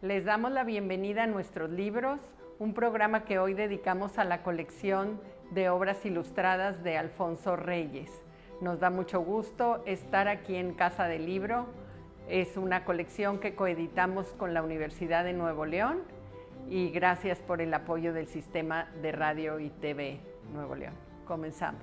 Les damos la bienvenida a Nuestros Libros, un programa que hoy dedicamos a la colección de obras ilustradas de Alfonso Reyes. Nos da mucho gusto estar aquí en Casa del Libro. Es una colección que coeditamos con la Universidad de Nuevo León y gracias por el apoyo del Sistema de Radio y TV Nuevo León. Comenzamos.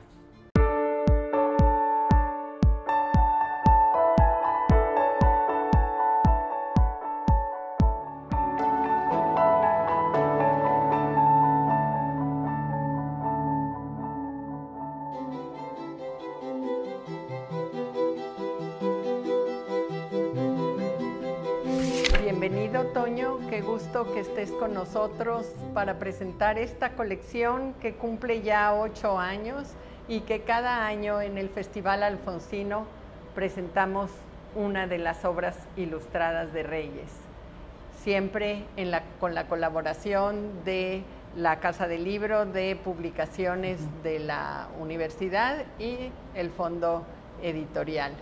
Bienvenido, Toño, qué gusto que estés con nosotros para presentar esta colección que cumple ya 8 años y que cada año en el Festival Alfonsino presentamos una de las obras ilustradas de Reyes, siempre con la colaboración de la Casa del Libro, de publicaciones de la universidad y el fondo editorial,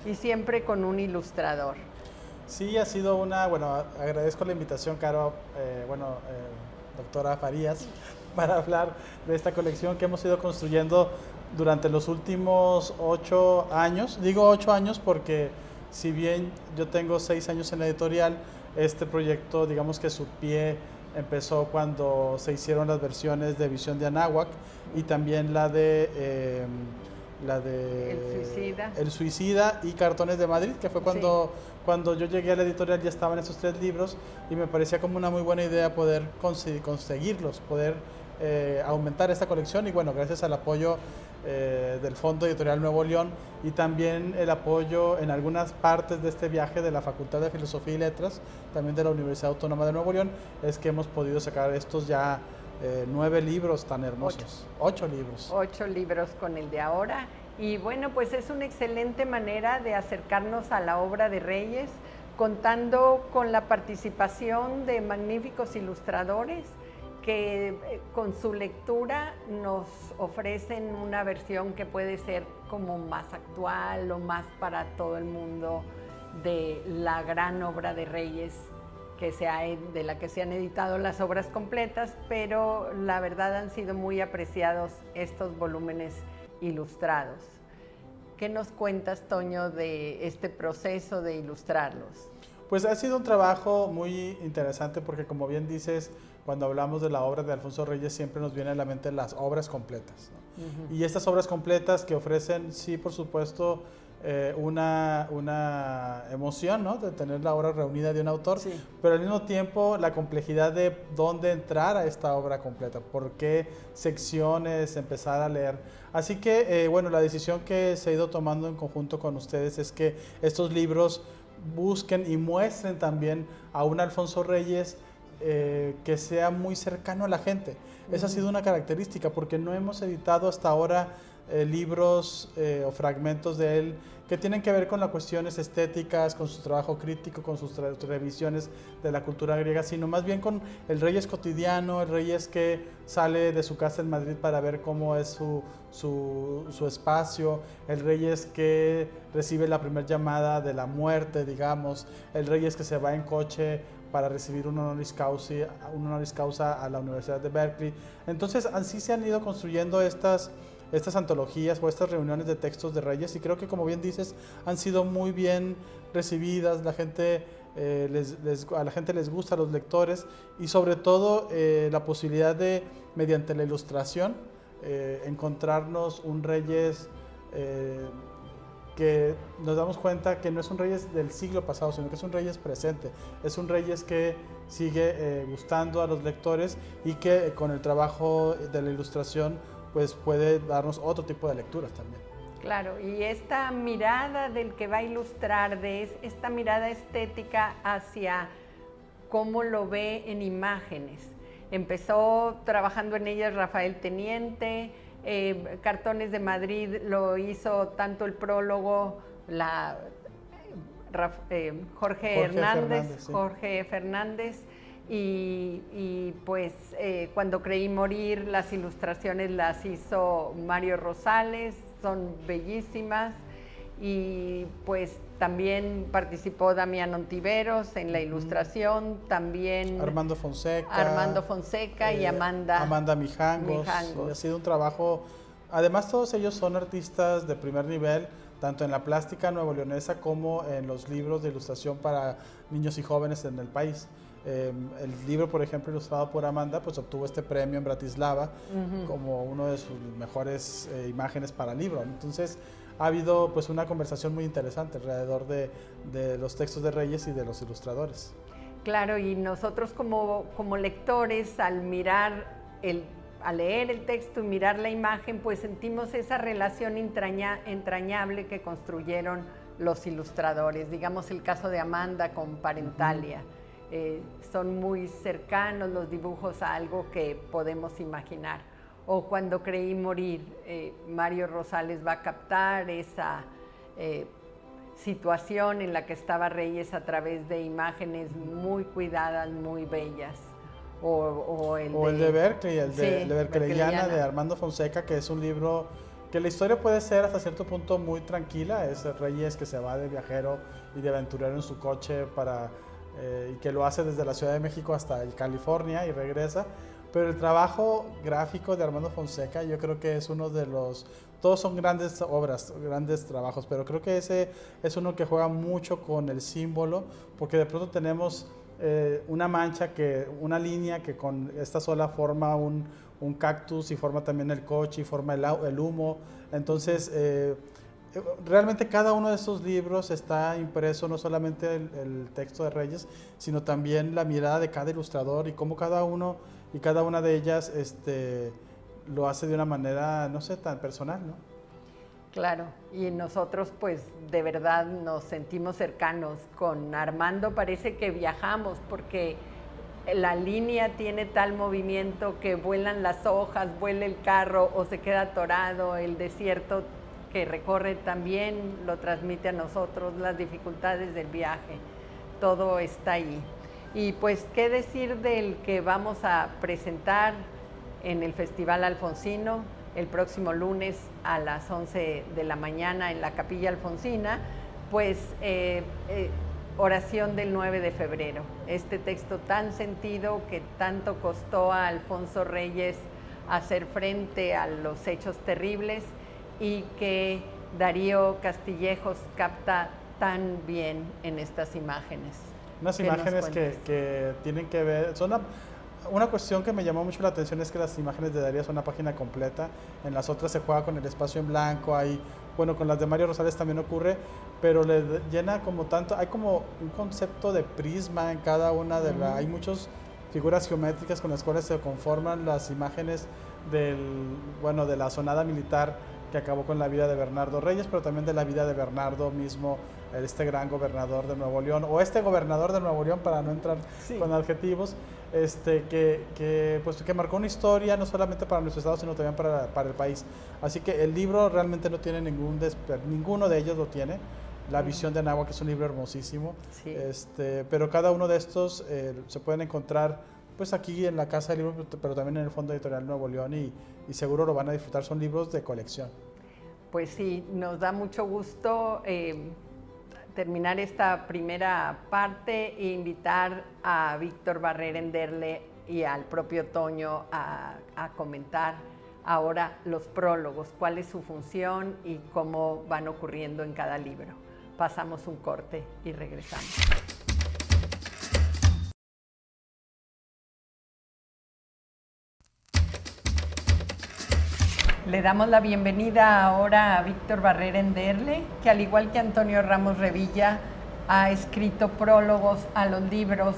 y siempre con un ilustrador. Sí, ha sido agradezco la invitación, Caro, doctora Farías, para hablar de esta colección que hemos ido construyendo durante los últimos 8 años. Digo 8 años porque si bien yo tengo 6 años en la editorial, este proyecto, digamos que su pie empezó cuando se hicieron las versiones de Visión de Anáhuac y también la de El Suicida y Cartones de Madrid, que fue cuando yo llegué a la editorial ya estaban esos 3 libros y me parecía como una muy buena idea poder conseguirlos, poder aumentar esta colección y bueno, gracias al apoyo del Fondo Editorial Nuevo León y también el apoyo en algunas partes de este viaje de la Facultad de Filosofía y Letras, también de la Universidad Autónoma de Nuevo León, es que hemos podido sacar estos ya 9 libros tan hermosos. 8 libros. 8 libros con el de ahora. Y bueno, pues es una excelente manera de acercarnos a la obra de Reyes, contando con la participación de magníficos ilustradores que con su lectura nos ofrecen una versión que puede ser como más actual o más para todo el mundo de la gran obra de Reyes de la que se han editado las obras completas, pero la verdad han sido muy apreciados estos volúmenes ilustrados. ¿Qué nos cuentas, Toño, de este proceso de ilustrarlos? Pues ha sido un trabajo muy interesante porque, como bien dices, cuando hablamos de la obra de Alfonso Reyes siempre nos viene a la mente las obras completas, ¿no? Y estas obras completas que ofrecen, sí, por supuesto, una emoción, ¿no?, de tener la obra reunida de un autor, sí, pero al mismo tiempo la complejidad de dónde entrar a esta obra completa, por qué secciones empezar a leer. Así que, la decisión que se ha ido tomando en conjunto con ustedes es que estos libros busquen y muestren también a un Alfonso Reyes que sea muy cercano a la gente. Esa ha sido una característica porque no hemos editado hasta ahora libros o fragmentos de él que tienen que ver con las cuestiones estéticas, con su trabajo crítico, con sus revisiones de la cultura griega, sino más bien con el Reyes cotidiano, el Reyes que sale de su casa en Madrid para ver cómo es su espacio, el Reyes que recibe la primera llamada de la muerte, digamos, el Reyes que se va en coche para recibir un honoris causa a la Universidad de Berkeley. Entonces, así se han ido construyendo estas antologías o estas reuniones de textos de Reyes y creo que, como bien dices, han sido muy bien recibidas. A la gente les gusta, a los lectores, y sobre todo la posibilidad de, mediante la ilustración, encontrarnos un Reyes que nos damos cuenta que no es un Reyes del siglo pasado, sino que es un Reyes presente, es un Reyes que sigue gustando a los lectores y que con el trabajo de la ilustración pues puede darnos otro tipo de lecturas también. Claro, y esta mirada del que va a ilustrar, esta mirada estética hacia cómo lo ve en imágenes. Empezó trabajando en ellas Rafael Teniente, Cartones de Madrid lo hizo tanto el prólogo, Jorge Fernández, y pues Cuando creí morir, las ilustraciones las hizo Mario Rosales, son bellísimas, y pues también participó Damián Ontiveros en la ilustración, también Armando Fonseca y Amanda Mijangos. Ha sido un trabajo, además todos ellos son artistas de primer nivel, tanto en la plástica nuevoleonesa como en los libros de ilustración para niños y jóvenes en el país. El libro, por ejemplo, ilustrado por Amanda, pues obtuvo este premio en Bratislava como uno de sus mejores imágenes para libro. Entonces, ha habido pues una conversación muy interesante alrededor de los textos de Reyes y de los ilustradores. Claro, y nosotros como lectores, al leer el texto y mirar la imagen, pues sentimos esa relación entrañable que construyeron los ilustradores. Digamos el caso de Amanda con Parentalia. Son muy cercanos los dibujos a algo que podemos imaginar. O Cuando creí morir, Mario Rosales va a captar esa situación en la que estaba Reyes a través de imágenes muy cuidadas, muy bellas. O el de Berkeley, de Berkeleyana de Armando Fonseca, que es un libro que la historia puede ser hasta cierto punto muy tranquila. Es Reyes que se va de viajero y de aventurero en su coche y que lo hace desde la Ciudad de México hasta California y regresa. Pero el trabajo gráfico de Armando Fonseca, yo creo que es uno de los... Todos son grandes obras, grandes trabajos, pero creo que ese es uno que juega mucho con el símbolo, porque de pronto tenemos una mancha, una línea que con esta sola forma un cactus y forma también el coche y forma el humo. Entonces, realmente cada uno de estos libros está impreso, no solamente el texto de Reyes, sino también la mirada de cada ilustrador y cómo cada uno y cada una de ellas lo hace de una manera, no sé, tan personal, ¿no? Claro, y nosotros pues de verdad nos sentimos cercanos. Con Armando parece que viajamos porque la línea tiene tal movimiento que vuelan las hojas, vuela el carro o se queda atorado, el desierto que recorre también lo transmite a nosotros, las dificultades del viaje, todo está ahí. Y pues, ¿qué decir del que vamos a presentar en el Festival Alfonsino el próximo lunes a las 11 de la mañana en la Capilla Alfonsina? Pues Oración del 9 de febrero, este texto tan sentido que tanto costó a Alfonso Reyes hacer frente a los hechos terribles y que Darío Castillejos capta tan bien en estas imágenes. Unas imágenes que tienen que ver, son una cuestión que me llamó mucho la atención es que las imágenes de Darío son una página completa, en las otras se juega con el espacio en blanco, bueno, con las de Mario Rosales también ocurre, pero le llena como tanto, hay como un concepto de prisma en cada una hay muchas figuras geométricas con las cuales se conforman las imágenes de la sonada militar que acabó con la vida de Bernardo Reyes, pero también de la vida de Bernardo mismo, este gran gobernador de Nuevo León, o este gobernador de Nuevo León, para no entrar con adjetivos, que marcó una historia no solamente para nuestro estado, sino también para el país. Así que el libro realmente no tiene ninguno de ellos lo tiene. La visión de Anáhuac, que es un libro hermosísimo, pero cada uno de estos se pueden encontrar pues aquí en la Casa del Libro, pero también en el Fondo Editorial Nuevo León y seguro lo van a disfrutar, son libros de colección. Pues sí, nos da mucho gusto terminar esta primera parte e invitar a Víctor Barrera Enderle y al propio Toño a comentar ahora los prólogos, cuál es su función y cómo van ocurriendo en cada libro. Pasamos un corte y regresamos. Le damos la bienvenida ahora a Víctor Barrera Enderle, que al igual que Antonio Ramos Revilla, ha escrito prólogos a los libros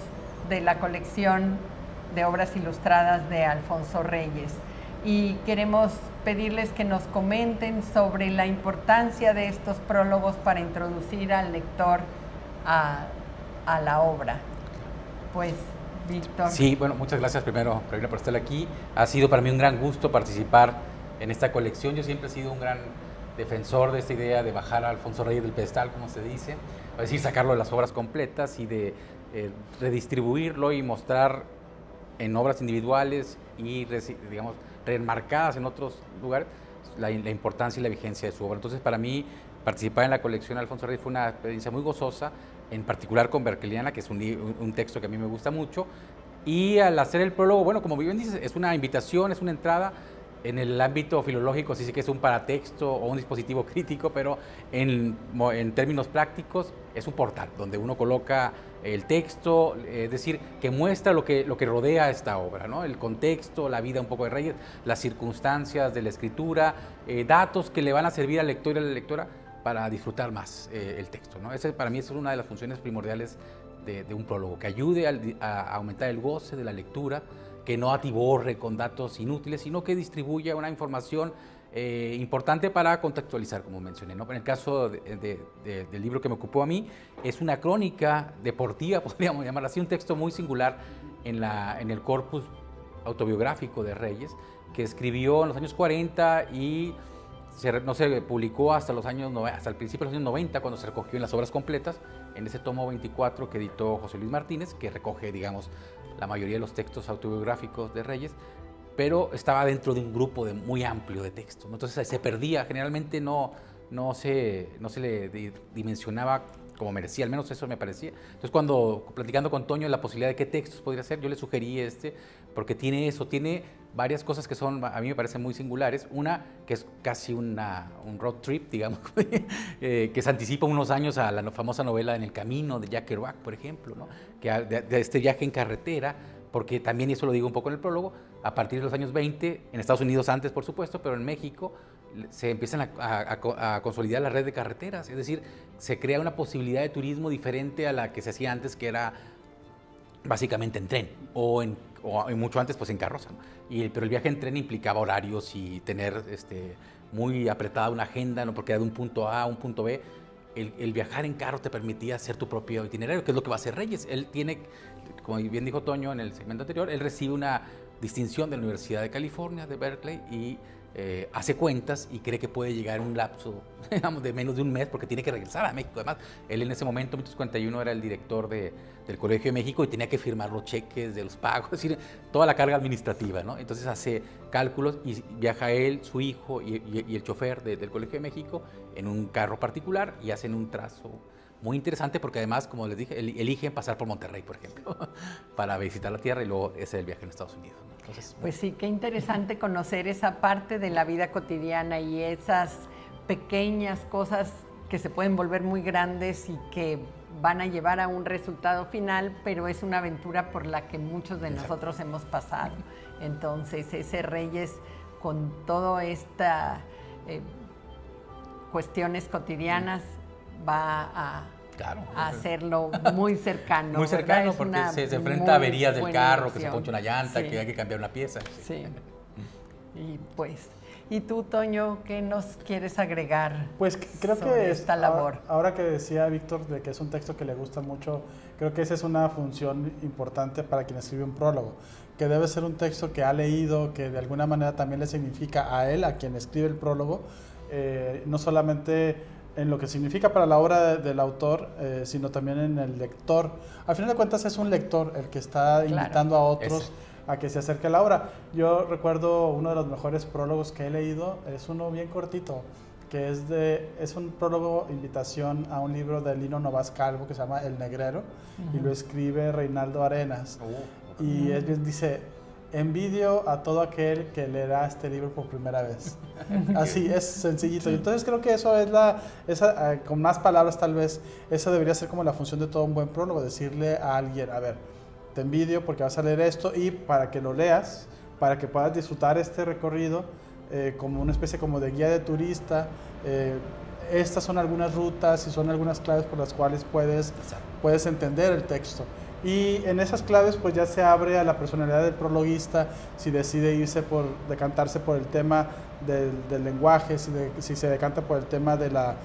de la colección de obras ilustradas de Alfonso Reyes. Y queremos pedirles que nos comenten sobre la importancia de estos prólogos para introducir al lector a la obra. Pues, Víctor. Sí, bueno, muchas gracias primero por estar aquí. Ha sido para mí un gran gusto participar en esta colección. Yo siempre he sido un gran defensor de esta idea de bajar a Alfonso Reyes del pedestal, como se dice, es decir, sacarlo de las obras completas y de redistribuirlo y mostrar en obras individuales y, digamos, reenmarcadas en otros lugares la importancia y la vigencia de su obra. Entonces, para mí, participar en la colección Alfonso Reyes fue una experiencia muy gozosa, en particular con Berkeliana, que es un texto que a mí me gusta mucho. Y al hacer el prólogo, bueno, como bien dices, es una invitación, es una entrada. En el ámbito filológico sí que es un paratexto o un dispositivo crítico, pero en términos prácticos es un portal donde uno coloca el texto, es decir, que muestra lo que rodea esta obra, ¿no? El contexto, la vida un poco de Reyes, las circunstancias de la escritura, datos que le van a servir al lector y a la lectora para disfrutar más el texto, ¿no? Para mí es una de las funciones primordiales de un prólogo, que ayude a aumentar el goce de la lectura, que no atiborre con datos inútiles, sino que distribuya una información importante para contextualizar, como mencioné, ¿no? En el caso del libro que me ocupó a mí, es una crónica deportiva, podríamos llamarla así, un texto muy singular en el corpus autobiográfico de Reyes, que escribió en los años 40 y no se publicó hasta el principio de los años 90, cuando se recogió en las obras completas, en ese tomo 24 que editó José Luis Martínez, que recoge, digamos, la mayoría de los textos autobiográficos de Reyes, pero estaba dentro de un grupo muy amplio de textos, ¿no? Entonces se perdía, generalmente no se le dimensionaba como merecía, al menos eso me parecía. Entonces, platicando con Toño la posibilidad de qué textos podría ser, yo le sugerí porque tiene varias cosas que a mí me parecen muy singulares. Una, que es casi un road trip, digamos, que se anticipa unos años a la famosa novela En el camino de Jack Kerouac, por ejemplo, ¿no? De este viaje en carretera, porque también, y eso lo digo un poco en el prólogo, a partir de los años 20, en Estados Unidos antes, por supuesto, pero en México, se empiezan a consolidar la red de carreteras, es decir, se crea una posibilidad de turismo diferente a la que se hacía antes, que era básicamente en tren, o mucho antes pues en carroza, ¿no? Pero el viaje en tren implicaba horarios y tener muy apretada una agenda, ¿no? Porque era de un punto A a un punto B. El viajar en carro te permitía hacer tu propio itinerario, que es lo que va a hacer Reyes. Él tiene, como bien dijo Toño en el segmento anterior, él recibe una distinción de la Universidad de California, de Berkeley, y hace cuentas y cree que puede llegar en un lapso, digamos, de menos de un mes, porque tiene que regresar a México. Además, él en ese momento, en 1951, era el director del Colegio de México y tenía que firmar los cheques de los pagos, es decir, toda la carga administrativa, ¿no? Entonces hace cálculos y viaja él, su hijo y el chofer del Colegio de México en un carro particular y hacen un trazo muy interesante, porque además, como les dije, eligen pasar por Monterrey, por ejemplo, para visitar la tierra, y luego ese es el viaje en Estados Unidos, ¿no? Entonces, pues sí, qué interesante conocer esa parte de la vida cotidiana y esas pequeñas cosas que se pueden volver muy grandes y que van a llevar a un resultado final, pero es una aventura por la que muchos de nosotros hemos pasado. Entonces, ese Reyes, con todas estas cuestiones cotidianas, va a hacerlo muy cercano. Muy cercano, porque se enfrenta a averías del carro, que se poncha una llanta, que hay que cambiar una pieza. Sí. Y pues, ¿y tú, Toño, qué nos quieres agregar? Pues creo que esta labor. Ahora que decía Víctor de que es un texto que le gusta mucho, creo que esa es una función importante para quien escribe un prólogo, que debe ser un texto que ha leído, que de alguna manera también le significa a él, a quien escribe el prólogo, no solamente en lo que significa para la obra del autor, sino también en el lector. Al final de cuentas es un lector el que está invitando a otros a que se acerque a la obra. Yo recuerdo uno de los mejores prólogos que he leído, es uno bien cortito, que es un prólogo, invitación a un libro de Lino Novas Calvo que se llama El Negrero, y lo escribe Reinaldo Arenas. Y él dice: envidio a todo aquel que leerá este libro por primera vez. Así, es sencillito. Y entonces creo que eso es con más palabras tal vez, esa debería ser como la función de todo un buen prólogo, decirle a alguien: a ver, te envidio porque vas a leer esto, y para que lo leas, para que puedas disfrutar este recorrido como una especie como de guía de turista. Estas son algunas rutas y son algunas claves por las cuales puedes entender el texto. Y en esas claves pues ya se abre a la personalidad del prologuista, si decide decantarse por el tema del lenguaje, si se decanta por el tema de la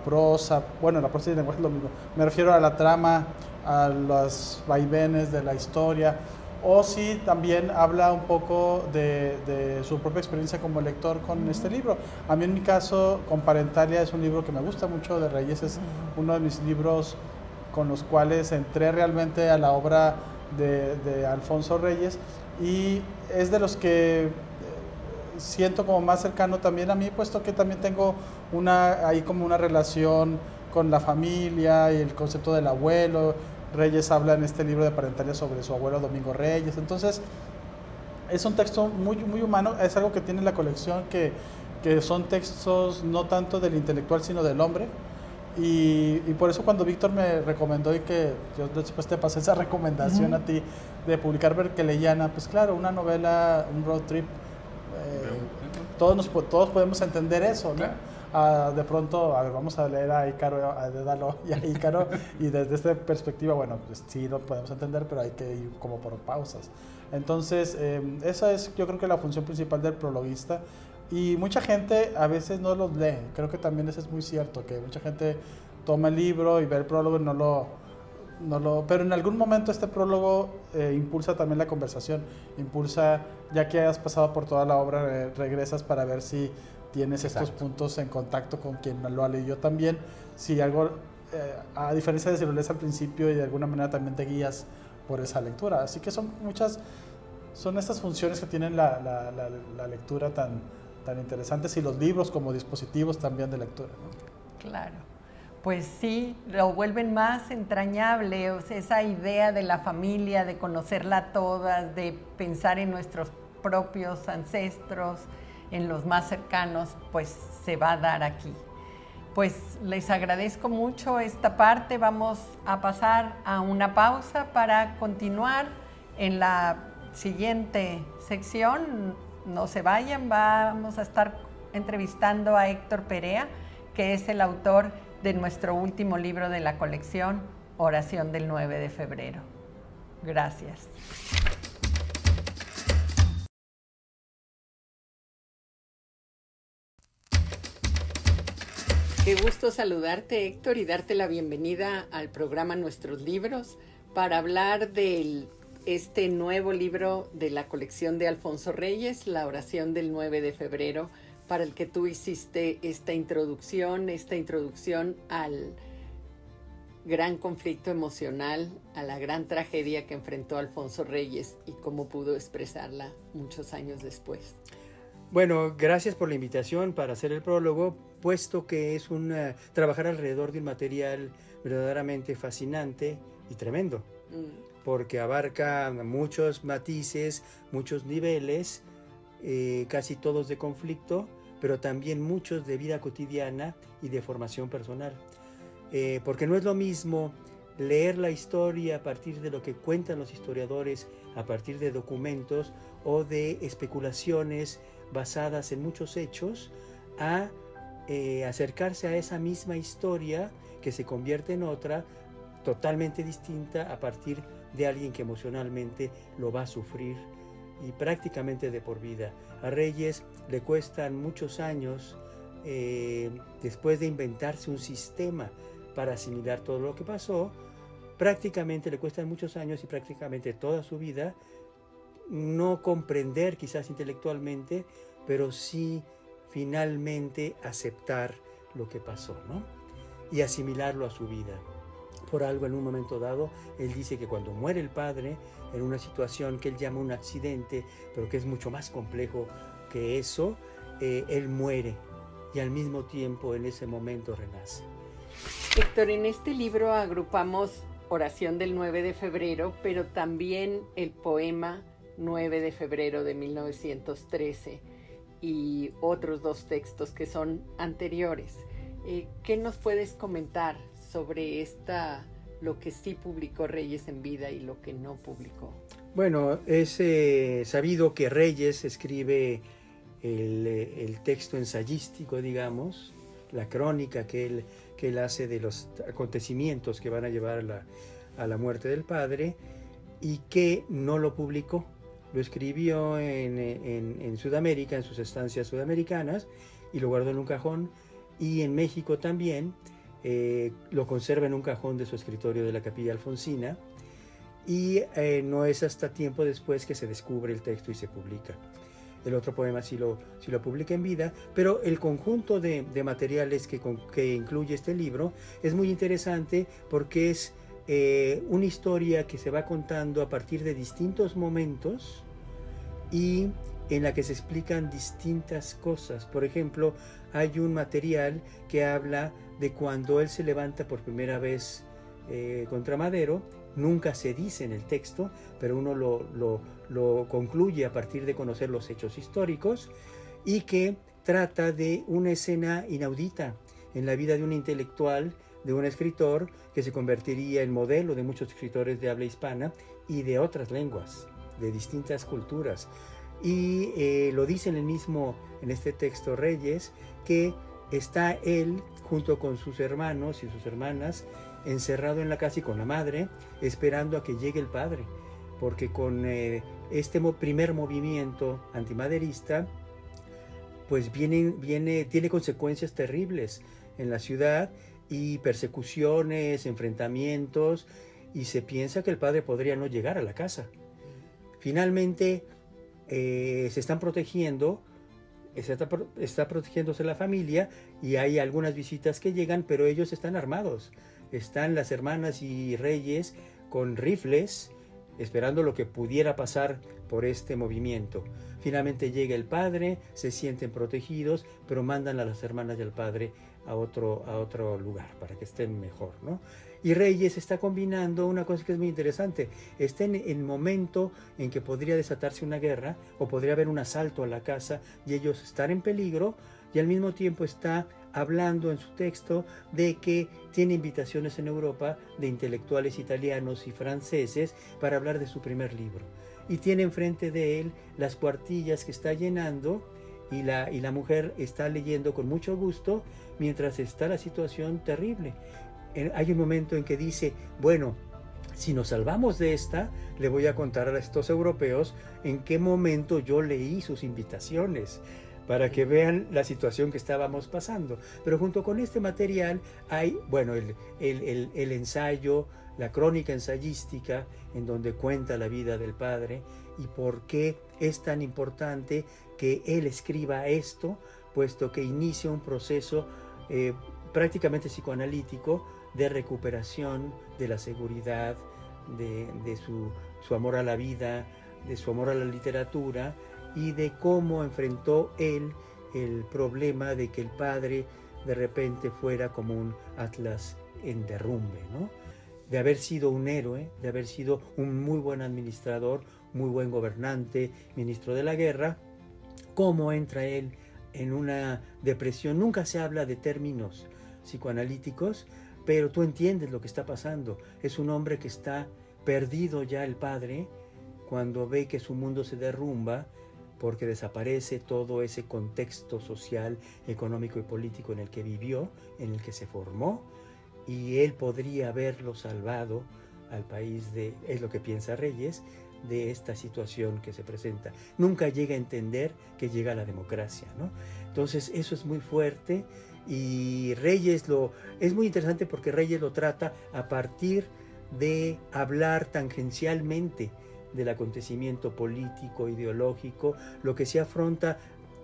prosa. Bueno, la prosa y el lenguaje es lo mismo. Me refiero a la trama, a los vaivenes de la historia, o si también habla un poco de su propia experiencia como lector con este libro. A mí en mi caso, con Parentalia, es un libro que me gusta mucho de Reyes, es uno de mis libros con los cuales entré realmente a la obra de Alfonso Reyes, y es de los que siento como más cercano también a mí, puesto que también tengo ahí como una relación con la familia y el concepto del abuelo. Reyes habla en este libro de Parentalia sobre su abuelo Domingo Reyes. Entonces, es un texto muy, muy humano, es algo que tiene la colección, que son textos no tanto del intelectual, sino del hombre. Y por eso cuando Víctor me recomendó, y que yo después te pasé esa recomendación a ti de publicar Berkeleyana, pues claro, una novela, un road trip, todos podemos entender eso, ¿no? De pronto, a ver, vamos a leer a Ícaro, a Dédalo y a Ícaro, y desde esta perspectiva, bueno, pues sí lo podemos entender, pero hay que ir como por pausas. Entonces, esa es, yo creo que la función principal del prologuista. Y mucha gente a veces no los lee. Creo que también eso es muy cierto, que mucha gente toma el libro y ve el prólogo y pero en algún momento este prólogo impulsa también la conversación, ya que has pasado por toda la obra, regresas para ver si tienes estos puntos en contacto con quien lo ha leído también, si algo, a diferencia de si lo lees al principio, y de alguna manera también te guías por esa lectura. Así que son estas funciones que tienen la lectura tan interesantes, y los libros como dispositivos también de lectura, ¿no? Claro, pues sí, lo vuelven más entrañable, o sea, esa idea de la familia, de conocerla a todas, de pensar en nuestros propios ancestros, en los más cercanos, pues se va a dar aquí. Pues les agradezco mucho esta parte. Vamos a pasar a una pausa para continuar en la siguiente sección. No se vayan, vamos a estar entrevistando a Héctor Perea, que es el autor de nuestro último libro de la colección, Oración del 9 de febrero. Gracias. Qué gusto saludarte, Héctor, y darte la bienvenida al programa Nuestros Libros para hablar de este nuevo libro de la colección de Alfonso Reyes, La Oración del 9 de febrero, para el que tú hiciste esta introducción al gran conflicto emocional, a la gran tragedia que enfrentó Alfonso Reyes y cómo pudo expresarla muchos años después. Bueno, gracias por la invitación para hacer el prólogo, puesto que es trabajar alrededor de un material verdaderamente fascinante y tremendo, porque abarca muchos matices, muchos niveles, casi todos de conflicto, pero también muchos de vida cotidiana y de formación personal. Porque no es lo mismo leer la historia a partir de lo que cuentan los historiadores, a partir de documentos o de especulaciones basadas en muchos hechos, a acercarse a esa misma historia que se convierte en otra totalmente distinta a partir de alguien que emocionalmente lo va a sufrir y prácticamente de por vida. A Reyes le cuestan muchos años, después de inventarse un sistema para asimilar todo lo que pasó, prácticamente le cuestan muchos años y prácticamente toda su vida no comprender quizás intelectualmente, pero sí finalmente aceptar lo que pasó, ¿no? Y asimilarlo a su vida. Por algo, en un momento dado, él dice que cuando muere el padre, en una situación que él llama un accidente, pero que es mucho más complejo que eso, él muere y al mismo tiempo en ese momento renace. Héctor, en este libro agrupamos Oración del 9 de febrero, pero también el poema 9 de febrero de 1913 y otros dos textos que son anteriores. ¿Qué nos puedes comentar sobre lo que sí publicó Reyes en vida y lo que no publicó? Bueno, es sabido que Reyes escribe el texto ensayístico, digamos, la crónica que él hace de los acontecimientos que van a llevar a la muerte del padre, y que no lo publicó. Lo escribió en Sudamérica, en sus estancias sudamericanas, y lo guardó en un cajón, y en México también lo conserva en un cajón de su escritorio de la Capilla Alfonsina, y no es hasta tiempo después que se descubre el texto y se publica. El otro poema sí lo publica en vida, pero el conjunto de materiales que incluye este libro es muy interesante porque es una historia que se va contando a partir de distintos momentos y en la que se explican distintas cosas. Por ejemplo, hay un material que habla de cuando él se levanta por primera vez contra Madero. Nunca se dice en el texto, pero uno lo concluye a partir de conocer los hechos históricos, y que trata de una escena inaudita en la vida de un intelectual, de un escritor que se convertiría en modelo de muchos escritores de habla hispana y de otras lenguas, de distintas culturas. Y lo dice en este texto Reyes, que está él junto con sus hermanos y sus hermanas encerrado en la casa y con la madre, esperando a que llegue el padre, porque con este primer movimiento antimaderista, pues tiene consecuencias terribles en la ciudad, y persecuciones, enfrentamientos, y se piensa que el padre podría no llegar a la casa. Finalmente se están protegiendo, está protegiéndose la familia, y hay algunas visitas que llegan, pero ellos están armados. Están las hermanas y Reyes con rifles, esperando lo que pudiera pasar por este movimiento. Finalmente llega el padre, se sienten protegidos, pero mandan a las hermanas y al padre a otro lugar para que estén mejor, ¿no? Y Reyes está combinando una cosa que es muy interesante. Está en el momento en que podría desatarse una guerra o podría haber un asalto a la casa y ellos estar en peligro, y al mismo tiempo está hablando en su texto de que tiene invitaciones en Europa de intelectuales italianos y franceses para hablar de su primer libro. Y tiene enfrente de él las cuartillas que está llenando, y la mujer está leyendo con mucho gusto mientras está la situación terrible. Hay un momento en que dice, bueno, si nos salvamos de esta, le voy a contar a estos europeos en qué momento yo leí sus invitaciones, para que vean la situación que estábamos pasando. Pero junto con este material hay, bueno, el ensayo, la crónica ensayística, en donde cuenta la vida del padre y por qué es tan importante que él escriba esto, puesto que inicia un proceso prácticamente psicoanalítico de recuperación de la seguridad, de su amor a la vida, de su amor a la literatura, y de cómo enfrentó él el problema de que el padre de repente fuera como un Atlas en derrumbe, ¿no? De haber sido un héroe, de haber sido un muy buen administrador, muy buen gobernante, ministro de la guerra, cómo entra él en una depresión. Nunca se habla de términos psicoanalíticos, pero tú entiendes lo que está pasando. Es un hombre que está perdido ya, el padre, cuando ve que su mundo se derrumba, porque desaparece todo ese contexto social, económico y político en el que vivió, en el que se formó, y él podría haberlo salvado al país es lo que piensa Reyes, de esta situación que se presenta. Nunca llega a entender que llega la democracia, ¿no? Entonces eso es muy fuerte, y Reyes es muy interesante porque Reyes lo trata a partir de hablar tangencialmente del acontecimiento político, ideológico. Lo que se afronta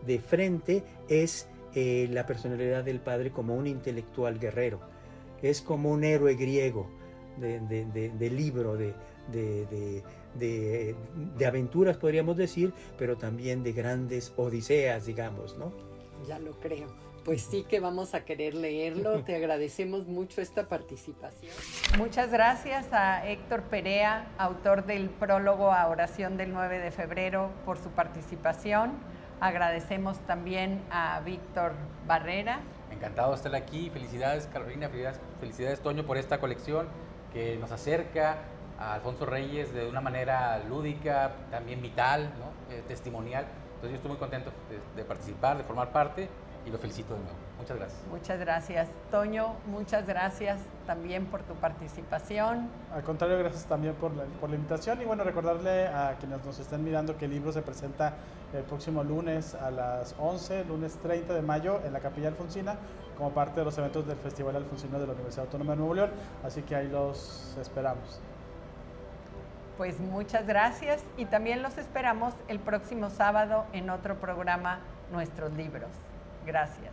de frente es la personalidad del padre como un intelectual guerrero. Es como un héroe griego de libro, de aventuras, podríamos decir, pero también de grandes odiseas, digamos, ¿no? Ya lo creo. Pues sí que vamos a querer leerlo. Te agradecemos mucho esta participación. Muchas gracias a Héctor Perea, autor del prólogo a Oración del 9 de febrero, por su participación. Agradecemos también a Víctor Barrera. Encantado de estar aquí. Felicidades, Carolina, felicidades, Toño, por esta colección que nos acerca a Alfonso Reyes de una manera lúdica, también vital, ¿no? Testimonial. Entonces yo estoy muy contento de participar, de formar parte, y lo felicito de nuevo. Muchas gracias. Muchas gracias. Toño, muchas gracias también por tu participación. Al contrario, gracias también por la invitación, y bueno, recordarle a quienes nos estén mirando que el libro se presenta el próximo lunes a las 11, lunes 30 de mayo, en la Capilla Alfonsina, como parte de los eventos del Festival Alfonsino de la Universidad Autónoma de Nuevo León, así que ahí los esperamos. Pues muchas gracias, y también los esperamos el próximo sábado en otro programa, Nuestros Libros. Gracias.